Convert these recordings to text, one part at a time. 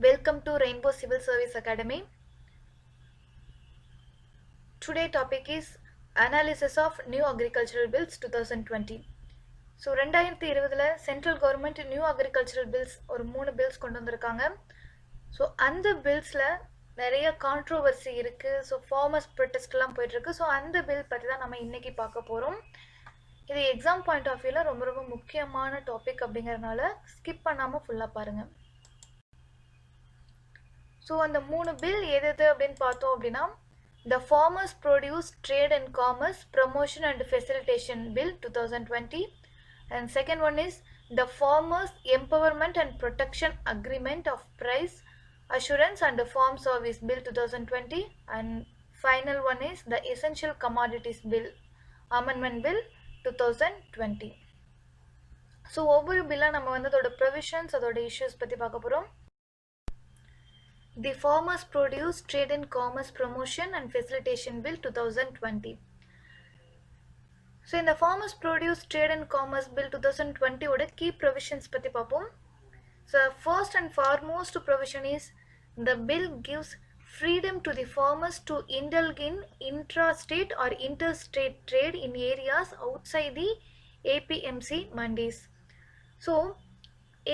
Welcome to Rainbow Civil Service Academy. Today topic is Analysis of New Agricultural Bills 2020. So 2020ல central government new agricultural bills ஒரு 3 bills கொண்டு வந்திருக்காங்க. So அந்த பில்ஸில் நிறைய controversy இருக்குது. So farmers ப்ரொட்டஸ்ட்லாம் போயிட்டுருக்கு. So அந்த பில் பற்றி தான் நம்ம இன்றைக்கி பார்க்க போகிறோம். இது எக்ஸாம் பாயிண்ட் ஆஃப் வியூவில் ரொம்ப ரொம்ப முக்கியமான டாபிக் அப்படிங்கிறதுனால ஸ்கிப் பண்ணாமல் ஃபுல்லாக பாருங்கள். ஸோ அந்த 3 பில் எது அப்படின்னு பார்த்தோம் அப்படின்னா, The Farmers Produce Trade and Commerce Promotion and Facilitation Bill 2020, and second one is the Farmers Empowerment and Protection Agreement of Price Assurance and Farm Service Bill 2020, and final one is the Essential Commodities Bill Amendment Bill 2020. So ஒவ்வொரு பில்லாக நம்ம வந்து அதோட provisions அதோட issues பற்றி பார்க்க போகிறோம். The Farmers Produce Trade and Commerce Promotion and Facilitation Bill 2020. So in the Farmers Produce Trade and Commerce Bill 2020 oda key provisions பத்தி பார்ப்போம். So first and foremost provision is the bill gives freedom to the farmers to indulge in intra-state or interstate trade in areas outside the APMC mandis. So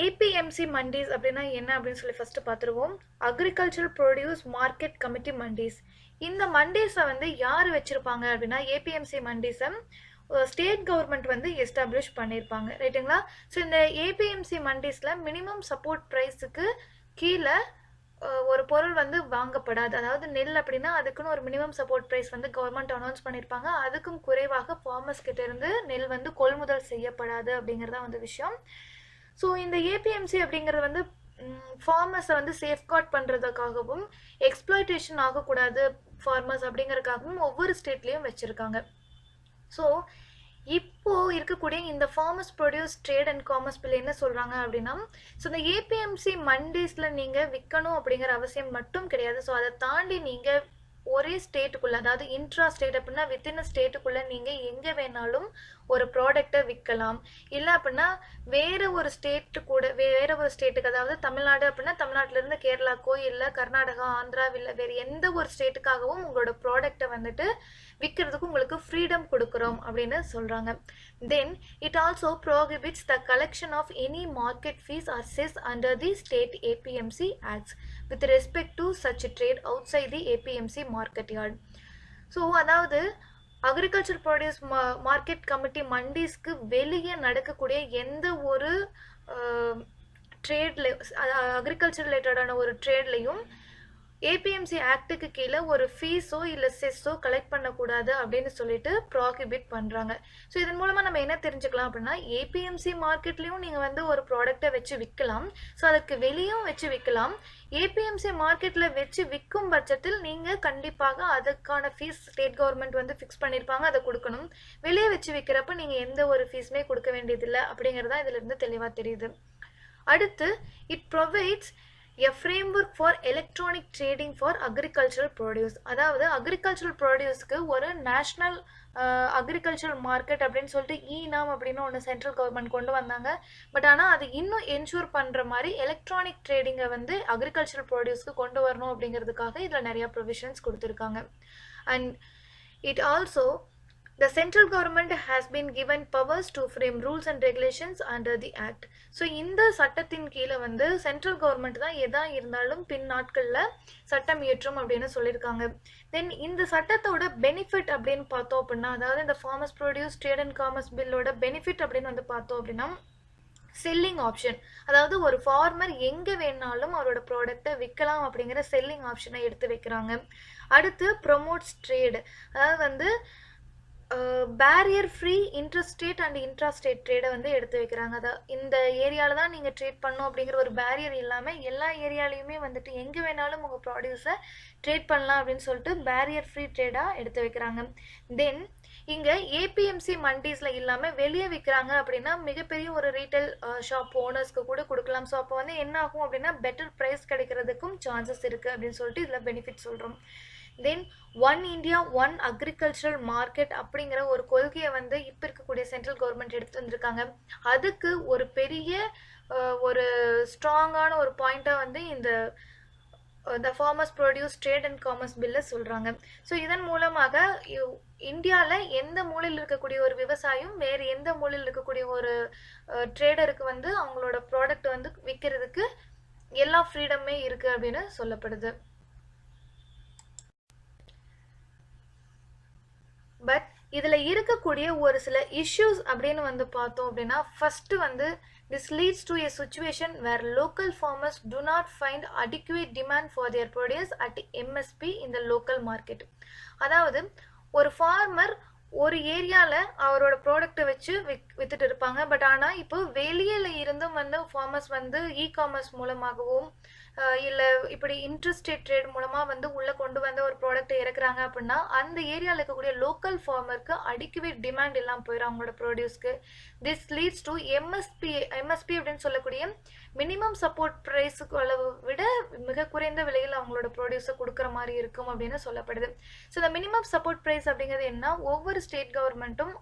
APMC mandis அப்படின்னா என்ன அப்படின்னு சொல்லி first பார்த்துருவோம். Agricultural produce market committee mandis. இந்த மண்டிஸை வந்து யார் வச்சுருப்பாங்க அப்படின்னா, ஏபிஎம்சி மண்டிஸை ஸ்டேட் கவர்மெண்ட் வந்து எஸ்டாப்ளிஷ் பண்ணியிருப்பாங்க, ரைட்டுங்களா. ஸோ இந்த ஏபிஎம்சி மண்டிஸில் மினிமம் சப்போர்ட் ப்ரைஸுக்கு கீழே ஒரு பொருள் வந்து வாங்கப்படாது. அதாவது நெல் அப்படின்னா அதுக்குன்னு ஒரு மினிமம் சப்போர்ட் ப்ரைஸ் வந்து கவர்மெண்ட் அனௌன்ஸ் பண்ணியிருப்பாங்க. அதுக்கும் குறைவாக ஃபார்மர்ஸ் கிட்ட இருந்து நெல் வந்து கொள்முதல் செய்யப்படாது அப்படிங்கிறதா வந்து விஷயம். ஸோ இந்த ஏபிஎம்சி அப்படிங்கிறது வந்து ஃபார்மர்ஸை வந்து சேஃப்கார்ட் பண்ணுறதுக்காகவும் எக்ஸ்ப்ளாய்டேஷன் ஆகக்கூடாது ஃபார்மர்ஸ் அப்படிங்கிறதுக்காகவும் ஒவ்வொரு ஸ்டேட்லேயும் வச்சுருக்காங்க. ஸோ இப்போது இருக்கக்கூடிய இந்த farmers produce trade and commerce bill என்ன சொல்கிறாங்க அப்படின்னா, ஸோ இந்த ஏபிஎம்சி மண்டிஸில் நீங்கள் விற்கணும் அப்படிங்கிற அவசியம் மட்டும் கிடையாது. ஸோ அதை தாண்டி நீங்கள் ஒரே ஸ்டேட்டுக்குள்ளே, அதாவது இன்ட்ரா ஸ்டேட் அப்படின்னா வித்தின் ஸ்டேட்டுக்குள்ளே நீங்கள் எங்கே வேணாலும் ஒரு ப்ராடக்டை விற்கலாம். இல்லை அப்படின்னா வேறு ஒரு ஸ்டேட்டு கூட வேறு ஒரு ஸ்டேட்டுக்கு, அதாவது தமிழ்நாடு அப்படின்னா தமிழ்நாட்டிலேருந்து கேரளாக்கோ இல்லை கர்நாடகா ஆந்திரா இல்லை வேறு எந்த ஒரு ஸ்டேட்டுக்காகவும் உங்களோட ப்ராடக்டை வந்துட்டு விற்கிறதுக்கு உங்களுக்கு ஃப்ரீடம் கொடுக்குறோம் அப்படின்னு சொல்கிறாங்க. Then it also prohibits the collection of any market fees or cess under the state APMC acts with respect to such trade outside the APMC market yard. So அதாவது அக்ரிகல்ச்சர் ப்ரொடியூஸ் மார்க்கெட் கமிட்டி மண்டிஸ்க்கு வெளியே நடக்கக்கூடிய எந்த ஒரு ட்ரேட்ல, agriculture ரிலேட்டடான ஒரு ட்ரேட்லையும் APMC ஆக்டுக்கு கீழே ஒரு ஃபீஸோ இல்லை செஸ்ஸோ கலெக்ட் பண்ணக்கூடாது அப்படின்னு சொல்லிட்டு ப்ராஹிபிட் பண்ணுறாங்க. ஸோ இதன் மூலமாக நம்ம என்ன தெரிஞ்சுக்கலாம் அப்படின்னா, ஏபிஎம்சி மார்க்கெட்லேயும் நீங்கள் வந்து ஒரு ப்ராடக்டை வச்சு விற்கலாம். ஸோ அதுக்கு வெளியும் வச்சு விற்கலாம். ஏபிஎம்சி மார்க்கெட்டில் வச்சு விற்கும் பட்சத்தில் நீங்கள் கண்டிப்பாக அதுக்கான ஃபீஸ் ஸ்டேட் கவர்மெண்ட் வந்து ஃபிக்ஸ் பண்ணியிருப்பாங்க, அதை கொடுக்கணும். வெளியே வச்சு விற்கிறப்ப நீங்கள் எந்த ஒரு ஃபீஸுமே கொடுக்க வேண்டியதில்லை அப்படிங்கிறதா இதிலிருந்து தெளிவாக தெரியுது. அடுத்து it provides a framework for electronic trading for agricultural produce. அதாவது அக்ரிகல்ச்சரல் ப்ரொடியூஸ்க்கு ஒரு நேஷ்னல் அக்ரிகல்ச்சரல் மார்க்கெட் அப்படின்னு சொல்லிட்டு ஈனாம் அப்படின்னு ஒன்று சென்ட்ரல் கவர்மெண்ட் கொண்டு வந்தாங்க. பட் ஆனால் அது இன்னும் என்ஷூர் பண்ணுற மாதிரி எலக்ட்ரானிக் ட்ரேடிங்கை வந்து அக்ரிகல்ச்சரல் ப்ரொடியூஸ்க்கு கொண்டு வரணும் அப்படிங்கிறதுக்காக இதில் நிறையா ப்ரொவிஷன்ஸ் கொடுத்துருக்காங்க. And it also the central government has been given powers to frame rules and regulations under the act. So இந்த சட்டத்தின் கீழே வந்து சென்ட்ரல் கவர்மெண்ட் தான் எதா இருந்தாலும் பின் நாட்களில் சட்டம் இயற்றும் அப்படின்னு சொல்லியிருக்காங்க. தென் இந்த சட்டத்தோட பெனிஃபிட் அப்படின்னு பார்த்தோம் அப்படின்னா, அதாவது இந்த farmers produce trade and commerce பில்லோட பெனிஃபிட் அப்படின்னு வந்து பார்த்தோம் அப்படின்னா, செல்லிங் ஆப்ஷன், அதாவது ஒரு ஃபார்மர் எங்கே வேணாலும் அவரோட ப்ராடக்டை விற்கலாம் அப்படிங்கிற செல்லிங் ஆப்ஷனை எடுத்து வைக்கிறாங்க. அடுத்து ப்ரொமோட்ஸ் ட்ரேடு, அதாவது வந்து பேரியர் ஃப்ரீ இன்டர்ஸ்டேட் அண்ட் இன்ட்ராஸ்டேட் ட்ரேடை வந்து எடுத்து வைக்கிறாங்க. அதான் இந்த ஏரியாவில் தான் நீங்கள் ட்ரேட் பண்ணணும் அப்படிங்கிற ஒரு பேரியர் இல்லாமல் எல்லா ஏரியாலையுமே வந்துட்டு எங்கே வேணாலும் உங்கள் ப்ராடியூஸை ட்ரேட் பண்ணலாம் அப்படின்னு சொல்லிட்டு பேரியர் ஃப்ரீ ட்ரேடாக எடுத்து வைக்கிறாங்க. தென் இங்கே ஏபிஎம்சி மண்டிஸில் இல்லாமல் வெளியே விற்கிறாங்க அப்படின்னா மிகப்பெரிய ஒரு ரீட்டைல் ஷாப் ஓனர்ஸ்க்கு கூட கொடுக்கலாம். ஸோ அப்போ வந்து என்ன ஆகும் அப்படின்னா பெட்டர் ப்ரைஸ் கிடைக்கிறதுக்கும் சான்சஸ் இருக்குது அப்படின்னு சொல்லிட்டு இதில் பெனிஃபிட் சொல்கிறோம். Then one India one agricultural market அப்படிங்கிற ஒரு கொள்கையை வந்து இப்போ இருக்கக்கூடிய சென்ட்ரல் கவர்மெண்ட் எடுத்து வந்திருக்காங்க. அதுக்கு ஒரு பெரிய ஒரு ஸ்ட்ராங்கான ஒரு பாயிண்ட்டாக வந்து இந்த த farmers produce trade and commerce பில்லை சொல்கிறாங்க. ஸோ இதன் மூலமாக இந்தியாவில் எந்த மூலையில் இருக்கக்கூடிய ஒரு விவசாயம் வேறு எந்த மூலையில் இருக்கக்கூடிய ஒரு ட்ரேடருக்கு வந்து அவங்களோட ப்ராடக்ட் வந்து விற்கிறதுக்கு எல்லா ஃப்ரீடமே இருக்குது அப்படின்னு சொல்லப்படுது. பட் இதில் இருக்கக்கூடிய ஒரு சில இஷ்யூஸ் அப்படின்னு வந்து பார்த்தோம் அப்படின்னா, ஃபஸ்ட்டு வந்து this leads to a situation where local farmers do not find adequate demand for their produce at MSP in the local market. அதாவது ஒரு ஃபார்மர் ஒரு ஏரியாவில் அவரோட ப்ராடக்ட்டை வச்சு வித்துட்டு இருப்பாங்க. பட் ஆனால் இப்போ வெளியில் இருந்தும் வந்து ஃபார்மர்ஸ் வந்து காமர்ஸ் மூலமாகவும் இல்லை இப்படி இன்ட்ரஸ்டேட் ட்ரேட் மூலமாக வந்து உள்ளே கொண்டு வந்து ஒரு ப்ராடக்ட்டை இறக்குறாங்க அப்படின்னா அந்த ஏரியாவில் இருக்கக்கூடிய லோக்கல் ஃபார்மருக்கு அடிக்குவேட் டிமாண்ட் இல்லாமல் போயிடும் அவங்களோட ப்ராடியூஸ்க்கு. திஸ் லீட்ஸ் டு எம்எஸ்பி அப்படின்னு சொல்லக்கூடிய மினிமம் சப்போர்ட் ப்ரைஸுக்கு அளவு விட மிக குறைந்த விலையில் அவங்களோட ப்ராடியூஸை கொடுக்குற மாதிரி இருக்கும் அப்படின்னு சொல்லப்படுது. ஸோ இந்த மினிமம் சப்போர்ட் ப்ரைஸ் அப்படிங்கிறது என்ன, ஒவ்வொரு ஸ்டேட் கவர்மெண்ட்டும்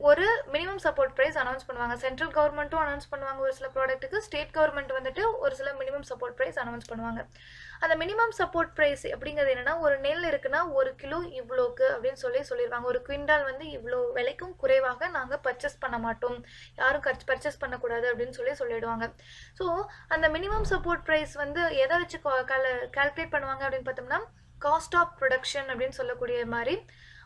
ஒரு மினிமம் சப்போர்ட் ப்ரைஸ் அனௌன்ஸ் பண்ணுவாங்க. சென்ட்ரல் கவர்மெண்ட்டும் அனௌன்ஸ் பண்ணுவாங்க ஒரு சில ப்ராடக்ட்டுக்கு, ஸ்டேட் கவர்மெண்ட் வந்துட்டு ஒரு சில மினிமம் சப்போர்ட் ப்ரைஸ் அனௌன்ஸ் பண்ணுவாங்க. அந்த மினிமம் சப்போர்ட் ப்ரைஸ் அப்படிங்கிறது என்னன்னா, ஒரு நெல் இருக்குன்னா 1 கிலோ இவ்வளோக்கு அப்படின்னு சொல்லிடுவாங்க. ஒரு குவிண்டால் வந்து இவ்வளோ விலைக்கும் குறைவாக நாங்கள் பர்ச்சேஸ் பண்ண மாட்டோம், யாரும் பர்ச்சேஸ் பண்ணக்கூடாது அப்படின்னு சொல்லிடுவாங்க. ஸோ அந்த மினிமம் சப்போர்ட் ப்ரைஸ் வந்து எதை வச்சு கால்குலேட் பண்ணுவாங்க அப்படின்னு பார்த்தோம்னா, காஸ்ட் ஆஃப் ப்ரொடக்ஷன் அப்படின்னு சொல்லக்கூடிய மாதிரி,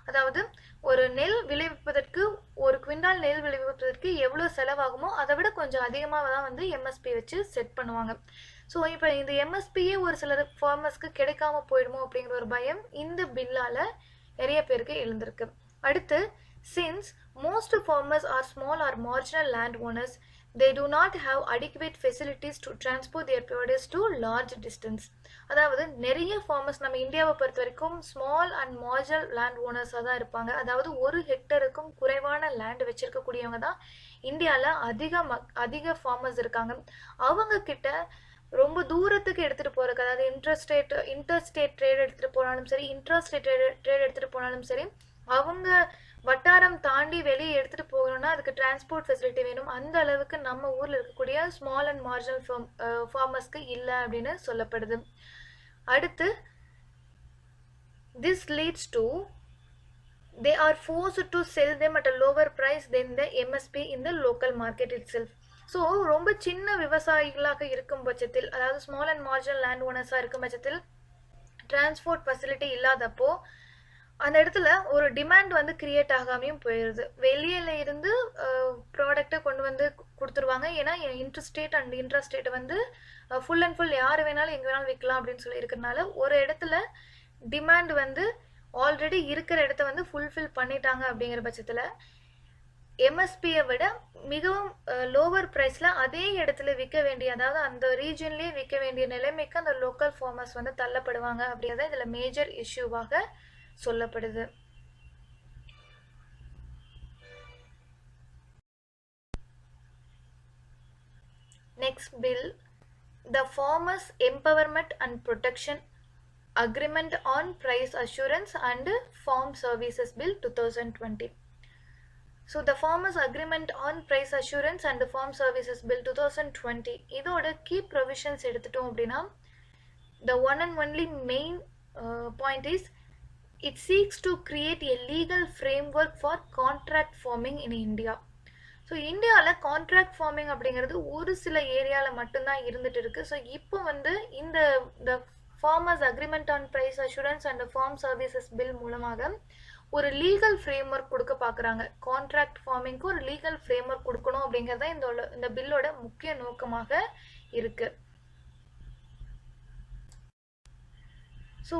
அதாவது ஒரு நெல் விளைவிப்பதற்கு ஒரு குவிண்டால் நெல் விளைவிப்பதற்கு எவ்வளோ செலவாகுமோ அதை விட கொஞ்சம் அதிகமாக தான் வந்து எம்எஸ்பி வச்சு செட் பண்ணுவாங்க. ஸோ இப்போ இந்த எம்எஸ்பியே ஒரு சில ஃபார்மர்ஸ்க்கு கிடைக்காம போயிடுமோ அப்படிங்கிற ஒரு பயம் இந்த பில்லால் நிறைய பேருக்கு எழுந்திருக்கு. அடுத்து, since most farmers are small or marginal land owners, they do not have adequate facilities to transport their produce to large distance. அதாவது நிறைய ஃபார்மர்ஸ் நம்ம இந்தியாவை பொறுத்த வரைக்கும் ஸ்மால் அண்ட் மார்ஜினல் லேண்ட் ஓனர்ஸாக தான் இருப்பாங்க. அதாவது 1 ஹெக்டருக்கும் குறைவான லேண்ட் வச்சிருக்கக்கூடியவங்க தான் இந்தியாவில் அதிக ஃபார்மர்ஸ் இருக்காங்க. அவங்க கிட்ட ரொம்ப தூரத்துக்கு எடுத்துகிட்டு போகிறதுக்கு, அதாவது இன்டர்ஸ்டேட் ட்ரேட் எடுத்துகிட்டு போனாலும் சரி, இன்ட்ராஸ்டேட் ட்ரேட் எடுத்துகிட்டு போனாலும் சரி, அவங்க வட்டாரம் தாண்டி வெளியே எடுத்துகிட்டு போகணும்னா அதுக்கு டிரான்ஸ்போர்ட் ஃபெசிலிட்டி வேணும். அந்த அளவுக்கு நம்ம ஊரில் இருக்கக்கூடிய ஸ்மால் அண்ட் மார்ஜினல் ஃபார்மர்ஸ்க்கு இல்லை அப்படின்னு சொல்லப்படுது. அடுத்து, this leads to they are forced to sell them at a lower price than the MSP in the local market itself. So ரொம்ப சின்ன விவசாயிகளாக இருக்கும் பட்சத்தில், அதாவது ஸ்மால் அண்ட் மார்ஜினல் லேண்ட் ஓனர்ஸாக இருக்கும் பட்சத்தில் டிரான்ஸ்போர்ட் ஃபெசிலிட்டி இல்லாதப்போ அந்த இடத்துல ஒரு டிமாண்ட் வந்து கிரியேட் ஆகாமையும் போயிடுது. வெளியில இருந்து ப்ராடக்டை கொண்டு வந்து கொடுத்துருவாங்க. ஏன்னா இன்டர்ஸ்டேட் அண்ட் இன்ட்ராஸ்டேட்டை வந்து ஃபுல் அண்ட் ஃபுல் யார் வேணாலும் எங்கே வேணாலும் விற்கலாம் அப்படின்னு சொல்லி இருக்கிறதுனால ஒரு இடத்துல டிமாண்ட் வந்து ஆல்ரெடி இருக்கிற இடத்த வந்து ஃபுல்ஃபில் பண்ணிட்டாங்க. அப்படிங்கிற பட்சத்தில் எம்எஸ்பியை விட மிகவும் லோவர் ப்ரைஸில் அதே இடத்துல விற்க வேண்டிய, அதாவது அந்த ரீஜன்லேயே விற்க வேண்டிய நிலைமைக்கு அந்த லோக்கல் ஃபார்மர்ஸ் வந்து தள்ளப்படுவாங்க. அப்படிங்கிறத இதில் மேஜர் இஷ்யூவாக சொல்லப்படுது. Next bill, the farmers empowerment and protection agreement on price assurance and farm services bill 2020. So the farmers agreement on price assurance and farm services bill 2020 இதோட கீ ப்ரொவிஷன்ஸ் எடுத்துட்டோம் அப்படின்னா, the one and only main point is it seeks to create a legal framework for contract farming in India. So இந்தியாவில் contract farming அப்படிங்கிறது ஒரு சில ஏரியாவில் மட்டும்தான் இருந்துட்டு இருக்கு. ஸோ இப்போ வந்து இந்த farmers agreement on price assurance and farm services bill மூலமாக ஒரு லீகல் ஃப்ரேம்ஒர்க் கொடுக்க பார்க்குறாங்க. கான்ட்ராக்ட் ஃபார்மிங்க்கு ஒரு லீகல் ஃப்ரேம்ஒர்க் கொடுக்கணும் அப்படிங்கிறத இந்த பில்லோட முக்கிய நோக்கமாக இருக்கு. ஸோ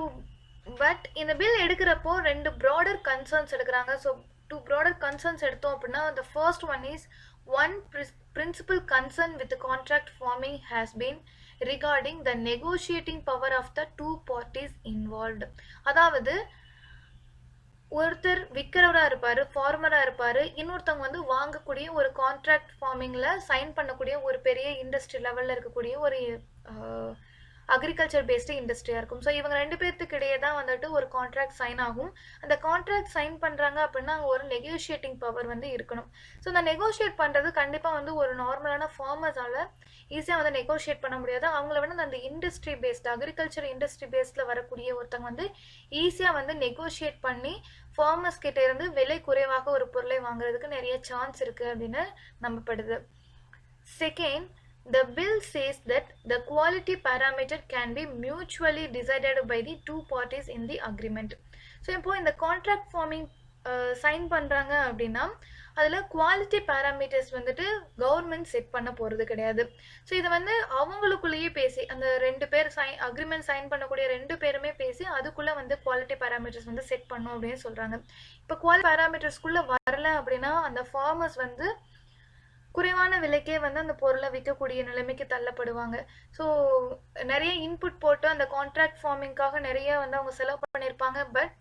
பட் இந்த பில் எடுக்கிறப்போ 2 ப்ராடர் கன்சர்ன்ஸ் எடுக்கிறாங்க. ஸோ 2 ப்ராடர் கன்சர்ன்ஸ் எடுத்தோம் அப்படின்னா, the first one is one principal concern with the contract farming has been regarding the negotiating power of the 2 parties involved. அதாவது ஒருத்தர் விற்கிறவராக இருப்பார், ஃபார்மராக இருப்பார், இன்னொருத்தவங்க வந்து வாங்கக்கூடிய ஒரு கான்ட்ராக்ட் ஃபார்மிங்கில் சைன் பண்ணக்கூடிய ஒரு பெரிய இண்டஸ்ட்ரி லெவலில் இருக்கக்கூடிய ஒரு அக்ரிகல்ச்சர் பேஸ்டு இண்டஸ்ட்ரியாக இருக்கும். ஸோ இவங்க 2 பேர்த்துக்கு இடையே தான் வந்துட்டு ஒரு கான்ட்ராக்ட் சைன் ஆகும். அந்த கான்ட்ராக்ட் சைன் பண்ணுறாங்க அப்படின்னா அங்கே ஒரு நெகோஷியேட்டிங் பவர் வந்து இருக்கணும். ஸோ இந்த நெகோஷியேட் பண்ணுறது கண்டிப்பாக வந்து ஒரு நார்மலான ஃபார்மர்ஸால் ஈஸியாக வந்து நெகோஷியேட் பண்ண முடியாது. அவங்கள விட அந்த இண்டஸ்ட்ரி பேஸ்டு அக்ரிகல்ச்சர் இண்டஸ்ட்ரி பேஸ்டில் வரக்கூடிய ஒருத்தவங்க வந்து ஈஸியாக வந்து நெகோஷியேட் பண்ணி ஃபார்மர்ஸ் கிட்ட இருந்து விலை குறைவாக ஒரு பொருளை வாங்குறதுக்கு நிறைய சான்ஸ் இருக்குது அப்படின்னு நம்பப்படுது. Second, the bill says that the quality parameter can be mutually decided by the two parties in the agreement. So இப்போ இந்த கான்ட்ராக்ட் ஃபார்மிங் சைன் பண்ணுறாங்க அப்படின்னா அதில் குவாலிட்டி பேராமீட்டர்ஸ் வந்துட்டு கவர்மெண்ட் செட் பண்ண போகிறது கிடையாது. ஸோ இதை வந்து அவங்களுக்குள்ளேயே பேசி அந்த 2 பேர் அக்ரிமெண்ட் சைன் பண்ணக்கூடிய 2 பேருமே பேசி அதுக்குள்ளே வந்து குவாலிட்டி பேராமீட்டர்ஸ் வந்து செட் பண்ணும் அப்படின்னு சொல்கிறாங்க. இப்போ குவாலிட்டி பேராமீட்டர்ஸ்குள்ளே வரல அப்படின்னா அந்த ஃபார்மர்ஸ் வந்து குறைவான விலைக்கே வந்து அந்த பொருளை விற்கக்கூடிய நிலைமைக்கு தள்ளப்படுவாங்க. ஸோ நிறைய இன்புட் போட்டு அந்த கான்ட்ராக்ட் ஃபார்மிங்காக நிறைய வந்து அவங்க செலவு பண்ணியிருப்பாங்க. But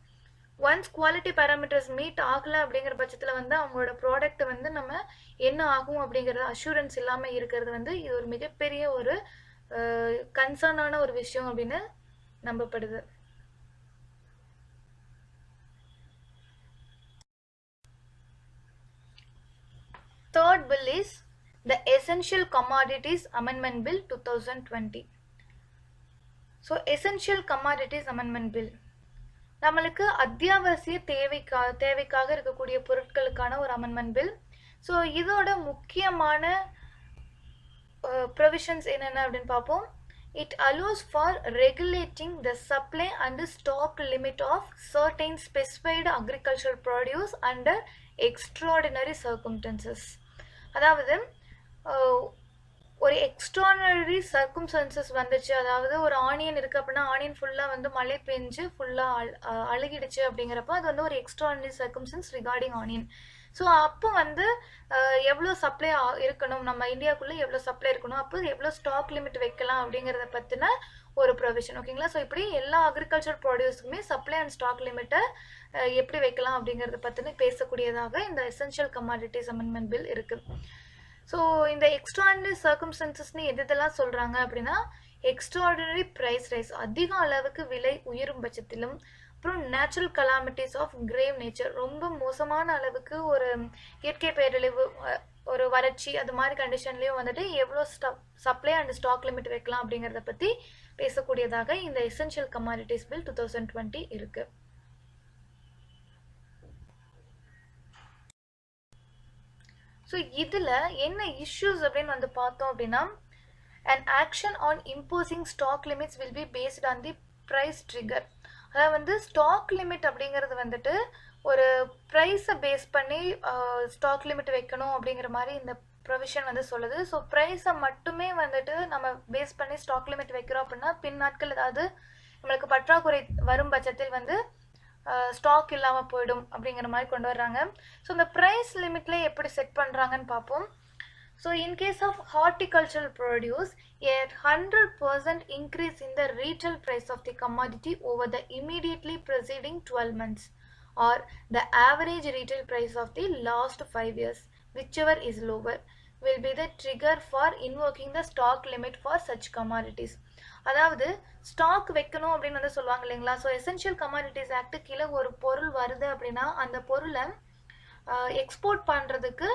once quality parameters meet ஆகலை அப்படிங்கிற பட்சத்தில் வந்து அவங்களோட ப்ராடக்ட் வந்து நம்ம என்ன ஆகும் அப்படிங்கிறது அஷூரன்ஸ் இல்லாமல் இருக்கிறது வந்து இது ஒரு மிகப்பெரிய ஒரு கன்சர்னான ஒரு விஷயம் அப்படின்னு நம்பப்படுது. Third bill is the Essential Commodities Amendment Bill 2020. So Essential Commodities Amendment Bill நம்மளுக்கு அத்தியாவசிய தேவைக்காக இருக்கக்கூடிய பொருட்களுக்கான ஒரு அமெண்ட்மெண்ட் பில். ஸோ இதோட முக்கியமான ப்ரொவிஷன்ஸ் என்னென்ன அப்படின்னு பார்ப்போம். It allows for regulating the supply and stock limit of certain specified agricultural produce under extraordinary circumstances. அதாவது ஒரு எக்ஸ்ட்ரானரி சர்க்கம்ஸ்டன்சஸ் வந்துச்சு. அதாவது ஒரு ஆனியன் இருக்குது அப்படின்னா ஆனியன் ஃபுல்லாக வந்து மழை பெஞ்சு ஃபுல்லாக அழுகிடுச்சு அப்படிங்கிறப்ப அது வந்து ஒரு extraordinary circumstances regarding onion. So அப்போ வந்து எவ்வளோ சப்ளை இருக்கணும், நம்ம இந்தியாவுக்குள்ளே எவ்வளோ சப்ளை இருக்கணும், அப்போ எவ்வளோ ஸ்டாக் லிமிட் வைக்கலாம் அப்படிங்கிறத பற்றின ஒரு ப்ரொவிஷன். ஓகேங்களா. ஸோ இப்படி எல்லா அக்ரிகல்ச்சர் ப்ராடியூஸுக்குமே சப்ளை அண்ட் ஸ்டாக் லிமிட்டை எப்படி வைக்கலாம் அப்படிங்கிறத பற்றின பேசக்கூடியதாக இந்த எசென்ஷியல் கமாடிட்டிஸ் அமெண்ட்மெண்ட் பில் இருக்குது. ஸோ இந்த எக்ஸ்ட்ராடினரி சர்க்கம்ஸ்டன்சஸ்னு எதெல்லாம் சொல்கிறாங்க அப்படின்னா எக்ஸ்ட்ராடினரி ப்ரைஸ் ரைஸ் அதிக அளவுக்கு விலை உயரும் பட்சத்திலும், அப்புறம் natural calamities of grave nature ரொம்ப மோசமான அளவுக்கு ஒரு இயற்கை பேரழிவு ஒரு வறட்சி அது மாதிரி கண்டிஷன்லேயும் வந்துட்டு எவ்வளோ சப்ளை அண்ட் ஸ்டாக் லிமிட் வைக்கலாம் அப்படிங்கிறத பற்றி பேசக்கூடியதாக இந்த எசென்ஷியல் கமாடிட்டிஸ் பில் 2020 இருக்குது. ஸோ இதில் என்ன இஷ்யூஸ் அப்படின்னு வந்து பார்த்தோம் அப்படின்னா an action on imposing stock limits will be based on the price trigger. அதாவது வந்து ஸ்டாக் லிமிட் அப்படிங்கிறது வந்துட்டு ஒரு ப்ரைஸை பேஸ் பண்ணி ஸ்டாக் லிமிட் வைக்கணும் அப்படிங்கிற மாதிரி இந்த ப்ரொவிஷன் வந்து சொல்லுது. ஸோ ப்ரைஸை மட்டுமே வந்துட்டு நம்ம பேஸ் பண்ணி ஸ்டாக் லிமிட் வைக்கிறோம் அப்படின்னா பின் நாட்கள் ஏதாவது நம்மளுக்கு பற்றாக்குறை வரும் பட்சத்தில் வந்து ஸ்டாக் இல்லாமல் போயிடும் அப்படிங்கிற மாதிரி கொண்டு வர்றாங்க. ஸோ இந்த ப்ரைஸ் லிமிட்ல எப்படி செட் பண்ணுறாங்கன்னு பார்ப்போம். So in case of horticultural produce a 100% increase in the retail price of the commodity over the immediately preceding 12 months or the average retail price of the last 5 years, whichever is lower, will be the trigger for invoking the stock limit for such commodities. அதாவது stock வைக்கணும் அப்படின்னு வந்து சொல்லுவாங்க இல்லைங்களா. So essential commodities act கீழே ஒரு பொருள் வருது அப்படின்னா அந்த பொருளை எக்ஸ்போர்ட் பண்ணுறதுக்கு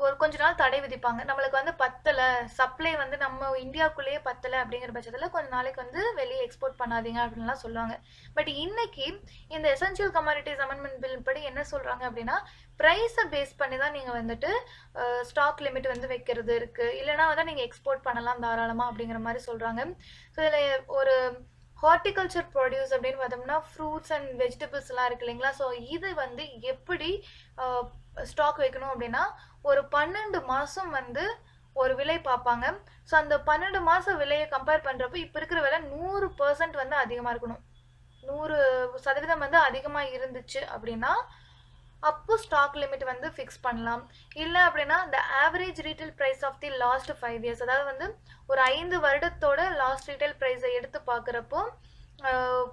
ஒரு கொஞ்ச நாள் தடை விதிப்பாங்க. நம்மளுக்கு வந்து பத்தலை, சப்ளை வந்து நம்ம இந்தியாவுக்குள்ளேயே பத்தலை அப்படிங்கிற பட்சத்தில் கொஞ்ச நாளைக்கு வந்து வெளியே எக்ஸ்போர்ட் பண்ணாதீங்க அப்படின்லாம் சொல்லுவாங்க. பட் இன்னைக்கு இந்த எசென்ஷியல் கமாடிட்டிஸ் அமெண்ட்மெண்ட் பில் படி என்ன சொல்கிறாங்க அப்படின்னா ப்ரைஸை பேஸ் பண்ணி தான் நீங்கள் வந்துட்டு ஸ்டாக் லிமிட் வந்து வைக்கிறது இருக்குது, இல்லைனா வந்து நீங்கள் எக்ஸ்போர்ட் பண்ணலாம் தாராளமாக அப்படிங்கிற மாதிரி சொல்கிறாங்க. ஸோ இதில் ஒரு ஹார்டிகல்ச்சர் ப்ராடியூஸ் அப்படின்னு பார்த்தோம்னா ஃப்ரூட்ஸ் அண்ட் வெஜிடபிள்ஸ்லாம் இருக்கு இல்லைங்களா. ஸோ இது வந்து எப்படி ஸ்டாக் வைக்கணும் அப்படின்னா ஒரு 12 மாதம் வந்து ஒரு விலை பார்ப்பாங்க. ஸோ அந்த 12 மாதம் விலையை கம்பேர் பண்ணுறப்போ இப்போ இருக்கிற விலை 100% வந்து அதிகமாக இருக்கணும். 100% வந்து அதிகமாக இருந்துச்சு அப்படின்னா அப்போ ஸ்டாக் லிமிட் வந்து ஃபிக்ஸ் பண்ணலாம். இல்லை அப்படின்னா the average retail price of the last 5 years, அதாவது வந்து ஒரு 5 வருடத்தோட லாஸ்ட் ரீட்டைல் ப்ரைஸை எடுத்து பார்க்குறப்போ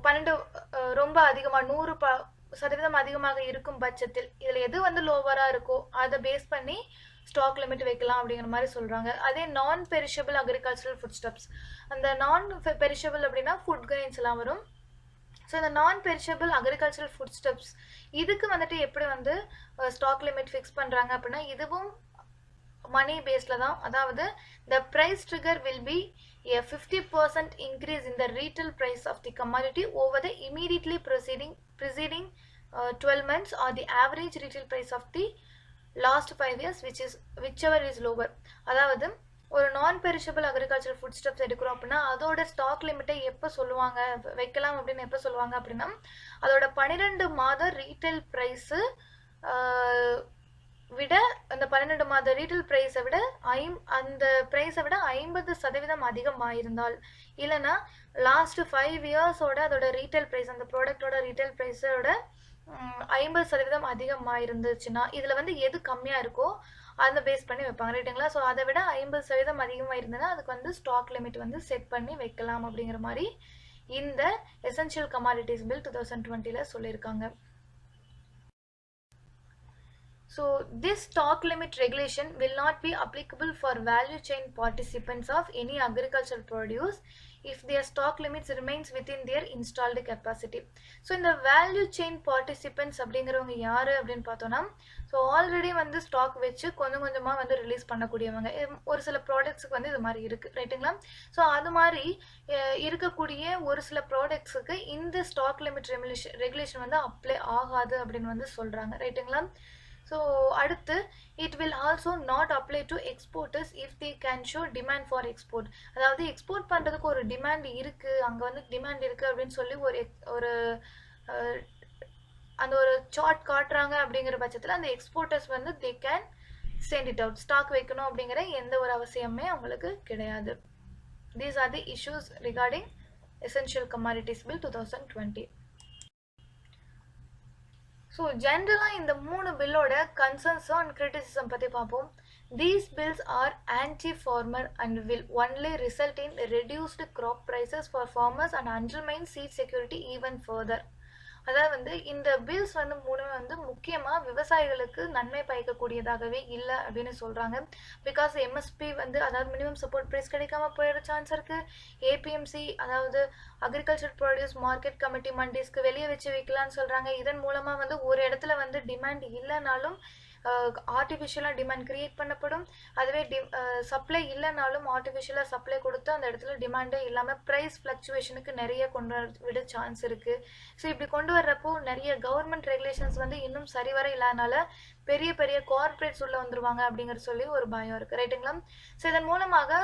12 ரொம்ப அதிகமாக 100% அதிகமாக இருக்கும் பட்சத்தில் இதில் எது வந்து லோவராக இருக்கோ அதை பேஸ் பண்ணி ஸ்டாக் லிமிட் வைக்கலாம் அப்படிங்கிற மாதிரி சொல்கிறாங்க. அதே நான் பெரிஷபிள் அக்ரிகல்ச்சரல் ஃபுட் ஸ்டப்ஸ், அந்த நான் பெரிஷபிள் அப்படின்னா ஃபுட் கிரெயின்ஸ் எல்லாம் வரும். ஸோ இந்த நான் பெரிஷபிள் அக்ரிகல்ச்சரல் ஃபுட் ஸ்டப்ஸ் இதுக்கு வந்துட்டு எப்படி வந்து ஸ்டாக் லிமிட் ஃபிக்ஸ் பண்ணுறாங்க அப்படின்னா, இதுவும் மணி பேஸில் தான். அதாவது the price trigger will be a 50% increase in the retail price of the commodity over the immediately preceding 12 months or the average retail price of the last 5 years whichever is lower. அதாவது ஒரு நான் perishable agriculture food steps எடுக்கிறோம் அப்படின்னா அதோட stock லிமிட்டை எப்போ சொல்லுவாங்க வைக்கலாம் அப்படின்னு எப்போ சொல்லுவாங்க அப்படின்னா, அதோட 12 மாத ரீட்டைல் ப்ரைஸு விட அந்த 12 மாத ரீட்டைல் ப்ரைஸை விட அந்த ப்ரைஸை விட 50% அதிகமாயிருந்தால், இல்லைன்னா லாஸ்ட் 5 இயர்ஸோட அதோட ரீட்டைல் ப்ரைஸ் அந்த ப்ராடக்டோட ரீட்டைல் ப்ரைஸோட 50% அதிகமாக இருந்துச்சுன்னா, இதில் வந்து எது கம்மியாக இருக்கோ அதை பேஸ் பண்ணி வைப்பாங்க, ரைட்டுங்களா? ஸோ அதை விட 50% அதிகமாக இருந்ததுன்னா அதுக்கு வந்து ஸ்டாக் லிமிட் வந்து செட் பண்ணி வைக்கலாம் அப்படிங்கிற மாதிரி இந்த எசென்ஷியல் கமாடிட்டிஸ் பில் 2020 சொல்லியிருக்காங்க. So this stock limit regulation will not be applicable for value chain participants of any agricultural produce if their stock limits remains within their installed capacity. So இந்த value chain participants அப்படிங்கிறவங்க யாரு அப்படின்னு பார்த்தோம்னா, so already வந்து stock வச்சு கொஞ்சம் கொஞ்சமாக வந்து ரிலீஸ் பண்ணக்கூடியவங்க. ஒரு சில ப்ராடக்ட்ஸுக்கு வந்து இது மாதிரி இருக்குது, ரைட்டுங்களா? ஸோ அது மாதிரி இருக்கக்கூடிய ஒரு சில ப்ராடக்ட்ஸுக்கு இந்த ஸ்டாக் லிமிட் ரெகுலேஷன் வந்து அப்ளை ஆகாது அப்படின்னு வந்து சொல்கிறாங்க, ரைட்டுங்களா? ஸோ அடுத்து it will also not apply to exporters if they can show demand for export. அதாவது எக்ஸ்போர்ட் பண்ணுறதுக்கு ஒரு டிமாண்ட் இருக்குது, அங்கே வந்து டிமாண்ட் இருக்குது அப்படின்னு சொல்லி ஒரு அந்த ஒரு சார்ட் காட்டுறாங்க அப்படிங்கிற பட்சத்தில் அந்த எக்ஸ்போர்ட்டர்ஸ் வந்து they can send it out. Stock வைக்கணும் அப்படிங்கிற எந்த ஒரு அவசியமே அவங்களுக்கு கிடையாது. These are the issues regarding essential commodities bill 2020. So ஜென்ரலாக இந்த 3 பில்லோட கன்சர்ன்ஸும் அண்ட் கிரிட்டிசிசம் பற்றி பார்ப்போம். These bills are anti-farmer and will only result in reduced crop prices for farmers and undermine seed security even further. அதாவது வந்து இந்த bills வந்து மூலமே வந்து முக்கியமாக விவசாயிகளுக்கு நன்மை பயக்கக்கூடியதாகவே இல்லை அப்படின்னு சொல்கிறாங்க. பிகாஸ் எம்எஸ்பி வந்து அதாவது மினிமம் சப்போர்ட் ப்ரைஸ் கிடைக்காம போயிட சான்ஸ் இருக்குது. ஏபிஎம்சி அதாவது அக்ரிகல்ச்சர் ப்ரொடியூஸ் மார்க்கெட் கமிட்டி மண்டிஸ்க்கு வெளியே வச்சு வைக்கலான்னு சொல்கிறாங்க. இதன் மூலமாக வந்து ஒரு இடத்துல வந்து டிமாண்ட் இல்லைனாலும் ஆர்டிஃபிஷியலாக டிமாண்ட் கிரியேட் பண்ணப்படும். அதுவே சப்ளை இல்லைனாலும் ஆர்டிஃபிஷியலாக சப்ளை கொடுத்து அந்த இடத்துல டிமாண்டே இல்லாமல் ப்ரைஸ் ஃப்ளக்சுவேஷனுக்கு நிறைய கொண்டு விட சான்ஸ் இருக்குது. ஸோ இப்படி கொண்டு வர்றப்போ நிறைய கவர்மெண்ட் ரெகுலேஷன்ஸ் வந்து இன்னும் சரிவர இல்லாதனால பெரிய பெரிய கார்பரேட்ஸ் உள்ள வந்துருவாங்க அப்படிங்கிற சொல்லி ஒரு பயம் இருக்குது, ரைட்டுங்களா? ஸோ இதன் மூலமாக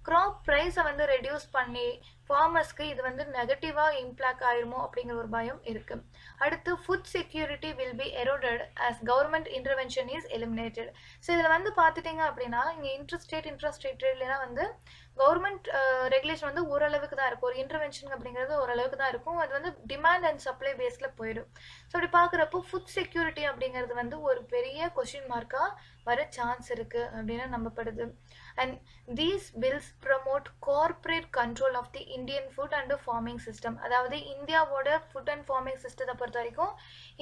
க்ராப் ப்ரைஸை வந்து ரெடியூஸ் பண்ணி ஃபார்மர்ஸ்க்கு இது வந்து நெகட்டிவாக இம்பாக்ட் ஆயிருமோ அப்படிங்கிற ஒரு பயம் இருக்குது. அடுத்து food security will be eroded as government intervention is eliminated. So இதில் வந்து பார்த்துட்டிங்க அப்படின்னா இங்கே இன்ட்ரஸ்டேட் ட்ரேட்லாம் வந்து கவர்மெண்ட் ரெகுலேஷன் வந்து ஓரளவுக்கு தான் இருக்கும். ஒரு இன்டர்வென்ஷன் அப்படிங்கிறது ஓரளவுக்கு தான் இருக்கும். அது வந்து டிமாண்ட் அண்ட் சப்ளை பேஸில் போயிடும். ஸோ அப்படி பார்க்குறப்போ ஃபுட் செக்யூரிட்டி அப்படிங்கிறது வந்து ஒரு பெரிய கொஸ்டின் மார்க்காக வர சான்ஸ் இருக்குது அப்படின்னு நம்பப்படுது. And these bills promote corporate control of the Indian food and farming system. அதாவது இந்தியாவோட ஃபுட் அண்ட் ஃபார்மிங் சிஸ்டத்தை பொறுத்த வரைக்கும்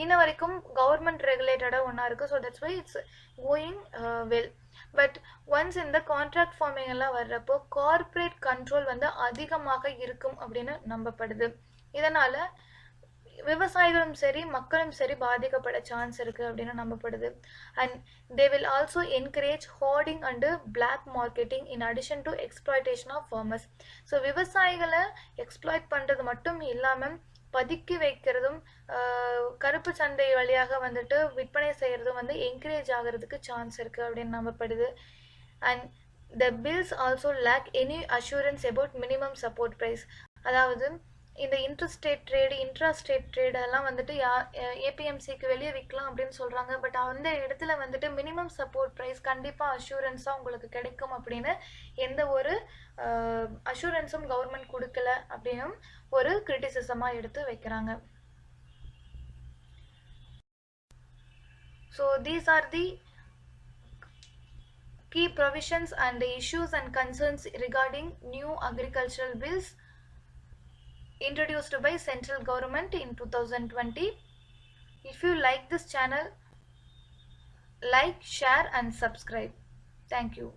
இன்ன வரைக்கும் கவர்மெண்ட் ரெகுலேட்டடாக ஒன்றா இருக்குது. So that's why it's going well. But once இந்த கான்ட்ராக்ட் ஃபார்மிங் எல்லாம் வர்றப்போ கார்பரேட் கண்ட்ரோல் வந்து அதிகமாக இருக்கும் அப்படின்னு நம்பப்படுது. இதனால் விவசாயிகளும் சரி மக்களும் சரி பாதிக்கப்பட சான்ஸ் இருக்குது அப்படின்னு நம்பப்படுது. And they will also encourage hoarding and black marketing in addition to exploitation of farmers. So விவசாயிகளை எக்ஸ்ப்ளாய்ட் பண்ணுறது மட்டும் இல்லாமல் பதுக்கி வைக்கிறதும் கருப்பு சந்தை வழியாக வந்துட்டு விற்பனை செய்கிறதும் வந்து என்கரேஜ் ஆகிறதுக்கு சான்ஸ் இருக்குது அப்படின்னு நம்பப்படுது. And the bills also lack any assurance about minimum support price. அதாவது இந்த இன்ட்ராஸ்டேட் ட்ரேடெல்லாம் வந்துட்டு ஏபிஎம்சிக்கு வெளியே விற்கலாம் அப்படின்னு சொல்கிறாங்க. பட் அந்த இடத்துல வந்துட்டு மினிமம் சப்போர்ட் ப்ரைஸ் கண்டிப்பாக அஷூரன்ஸாக உங்களுக்கு கிடைக்கும் அப்படின்னு எந்த ஒரு அஷூரன்ஸும் கவர்மெண்ட் கொடுக்கல அப்படின்னும் ஒரு கிரிட்டிசிசமாக எடுத்து வைக்கிறாங்க. So these are the key provisions and the issues and concerns regarding new agricultural bills introduced by central government in 2020. If you like this channel, like, share and subscribe. Thank you.